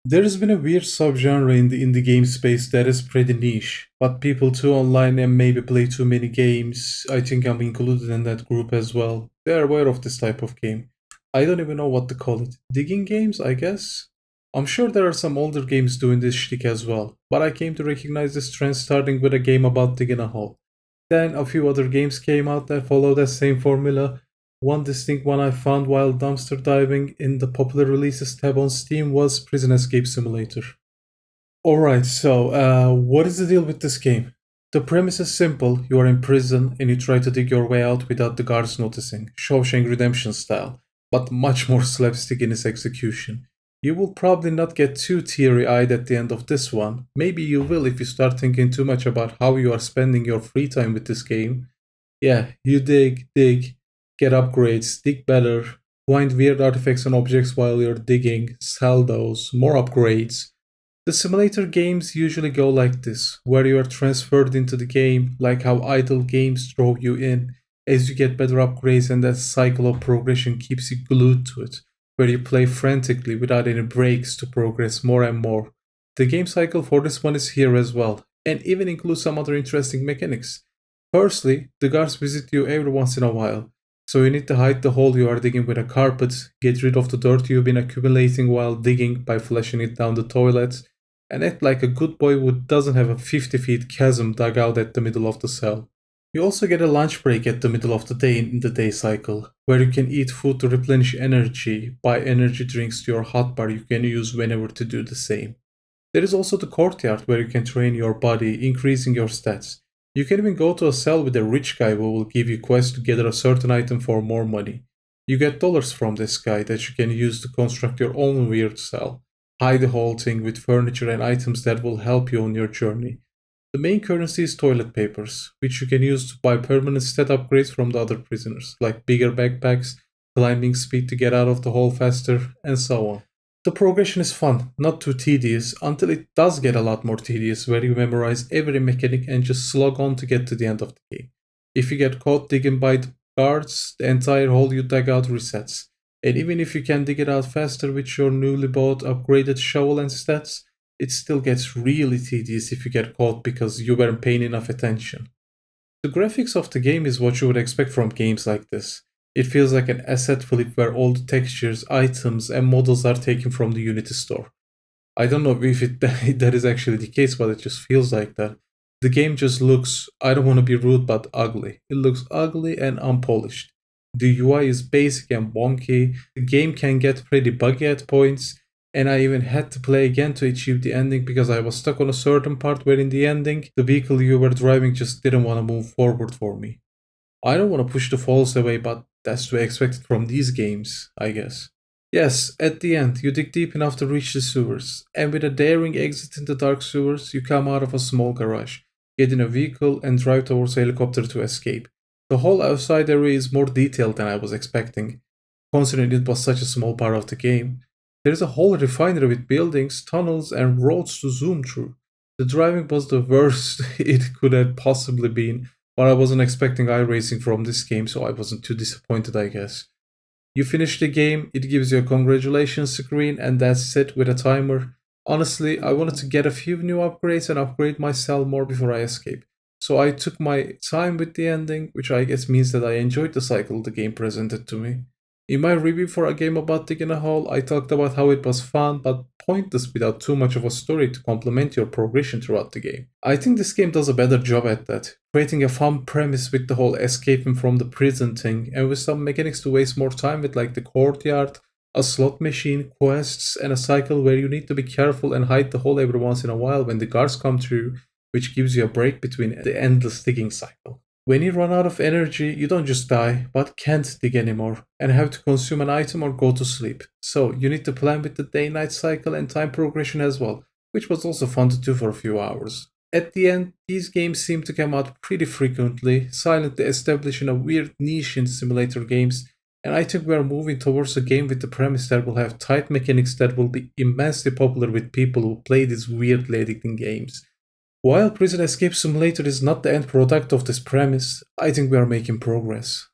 There has been a weird subgenre in the indie game space that is pretty niche, but people too online and maybe play too many games. I think I'm included in that group as well. They're aware of this type of game. I don't even know what to call it. Digging games, I guess? I'm sure there are some older games doing this shtick as well, but I came to recognize this trend starting with a game about digging a hole. Then a few other games came out that followed that same formula. One distinct one I found while dumpster diving in the popular releases tab on Steam was Prison Escape Simulator. Alright, so what is the deal with this game? The premise is simple: you are in prison and you try to dig your way out without the guards noticing, Shawshank Redemption style, but much more slapstick in its execution. You will probably not get too teary eyed at the end of this one. Maybe you will if you start thinking too much about how you are spending your free time with this game. Yeah, you dig, get upgrades, dig better, find weird artifacts and objects while you're digging, sell those, more upgrades. The simulator games usually go like this, where you are transferred into the game, like how idle games draw you in as you get better upgrades, and that cycle of progression keeps you glued to it, where you play frantically without any breaks to progress more and more. The game cycle for this one is here as well, and even includes some other interesting mechanics. Firstly, the guards visit you every once in a while, so you need to hide the hole you are digging with a carpet, get rid of the dirt you've been accumulating while digging by flushing it down the toilet, and act like a good boy who doesn't have a 50 feet chasm dug out at the middle of the cell. You also get a lunch break at the middle of the day in the day cycle, where you can eat food to replenish energy, buy energy drinks to your hotbar you can use whenever to do the same. There is also the courtyard where you can train your body, increasing your stats. You can even go to a cell with a rich guy who will give you quests to gather a certain item for more money. You get dollars from this guy that you can use to construct your own weird cell. Hide the whole thing with furniture and items that will help you on your journey. The main currency is toilet papers, which you can use to buy permanent stat upgrades from the other prisoners, like bigger backpacks, climbing speed to get out of the hole faster, and so on. The progression is fun, not too tedious, until it does get a lot more tedious, where you memorize every mechanic and just slog on to get to the end of the game. If you get caught digging by the guards, the entire hole you dug out resets. And even if you can dig it out faster with your newly bought upgraded shovel and stats, it still gets really tedious if you get caught because you weren't paying enough attention. The graphics of the game is what you would expect from games like this. It feels like an asset flip where all the textures, items, and models are taken from the Unity store. I don't know if that is actually the case, but it just feels like that. The game just looks, I don't want to be rude, but ugly. It looks ugly and unpolished. The UI is basic and wonky. The game can get pretty buggy at points, and I even had to play again to achieve the ending because I was stuck on a certain part where in the ending, the vehicle you were driving just didn't want to move forward for me. I don't want to push the falls away, but that's to be expected from these games, I guess. Yes, at the end, you dig deep enough to reach the sewers, and with a daring exit in the dark sewers, you come out of a small garage, get in a vehicle, and drive towards a helicopter to escape. The whole outside area is more detailed than I was expecting, considering it was such a small part of the game. There is a whole refinery with buildings, tunnels, and roads to zoom through. The driving was the worst it could have possibly been, but I wasn't expecting iRacing from this game, so I wasn't too disappointed, I guess. You finish the game, it gives you a congratulations screen, and that's it with a timer. Honestly, I wanted to get a few new upgrades and upgrade my cell more before I escape. So I took my time with the ending, which I guess means that I enjoyed the cycle the game presented to me. In my review for a game about digging a hole, I talked about how it was fun but pointless without too much of a story to complement your progression throughout the game. I think this game does a better job at that, creating a fun premise with the whole escaping from the prison thing, and with some mechanics to waste more time with, like the courtyard, a slot machine, quests, and a cycle where you need to be careful and hide the hole every once in a while when the guards come through, which gives you a break between the endless digging cycle. When you run out of energy, you don't just die, but can't dig anymore, and have to consume an item or go to sleep. So you need to plan with the day-night cycle and time progression as well, which was also fun to do for a few hours. At the end, these games seem to come out pretty frequently, silently establishing a weird niche in simulator games, and I think we are moving towards a game with the premise that will have tight mechanics that will be immensely popular with people who play these weirdly addicting games. While Prison Escape Simulator is not the end product of this premise, I think we are making progress.